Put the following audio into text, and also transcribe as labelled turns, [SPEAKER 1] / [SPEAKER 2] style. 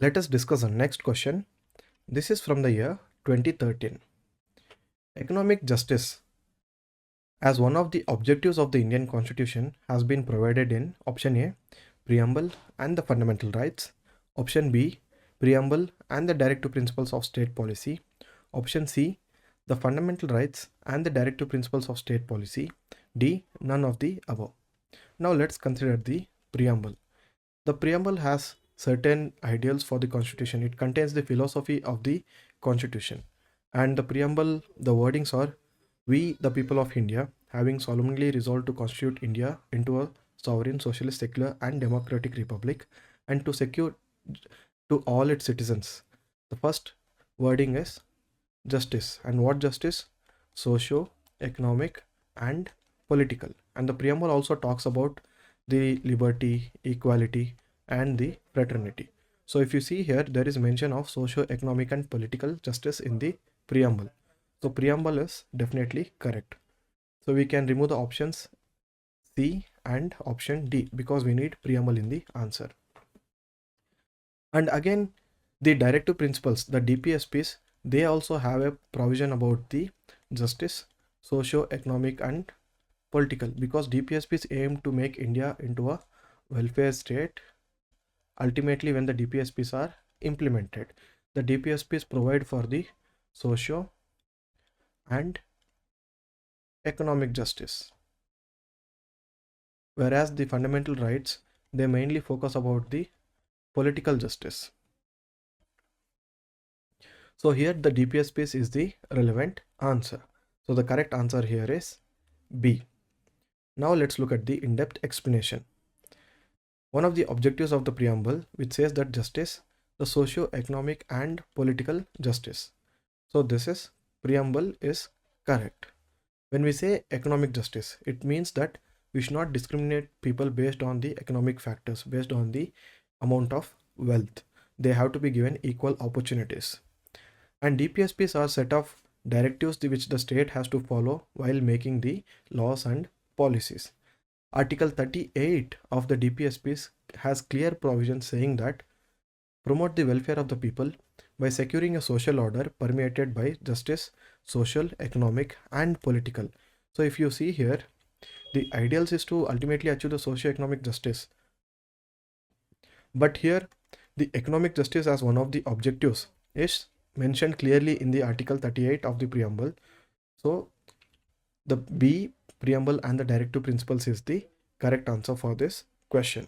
[SPEAKER 1] Let us discuss the next question. This is from the year 2013. Economic justice as one of the objectives of the Indian Constitution has been provided in option A, Preamble and the Fundamental Rights, option B, Preamble and the Directive Principles of State Policy, option C, the Fundamental Rights and the Directive Principles of State Policy, D, none of the above. Now let's consider the Preamble. The Preamble has certain ideals for the Constitution. It contains the philosophy of the Constitution. And the Preamble, the wordings are, we, the people of India, having solemnly resolved to constitute India into a sovereign, socialist, secular, and democratic republic, and to secure to all its citizens. The first wording is justice. And what justice? Socio, economic, and political. And the Preamble also talks about the liberty, equality, and the fraternity. So if you see here, there is mention of socio-economic and political justice in the Preamble. So Preamble is definitely correct. So we can remove the options C and option D because we need Preamble in the answer. And again, the directive principles, the DPSPs, they also have a provision about the justice, socio-economic, and political, because DPSPs aim to make India into a welfare state. Ultimately, when the DPSPs are implemented, the DPSPs provide for the socio and economic justice, whereas the fundamental rights, they mainly focus about the political justice. So here the DPSPs is the relevant answer. So the correct answer here is B. Now let's look at the in-depth explanation. One of the objectives of the Preamble, which says that justice, the socio-economic and political justice. So this is Preamble is correct. When we say economic justice, it means that we should not discriminate people based on the economic factors, based on the amount of wealth. They have to be given equal opportunities. And DPSPs are set of directives which the state has to follow while making the laws and policies. Article 38 of the DPSPs has clear provisions saying that promote the welfare of the people by securing a social order permeated by justice, social, economic, and political. So if you see here, the ideals is to ultimately achieve the socio-economic justice. But here, the economic justice as one of the objectives is mentioned clearly in the Article 38 of the Preamble. So the B, Preamble and the Directive Principles is the correct answer for this question.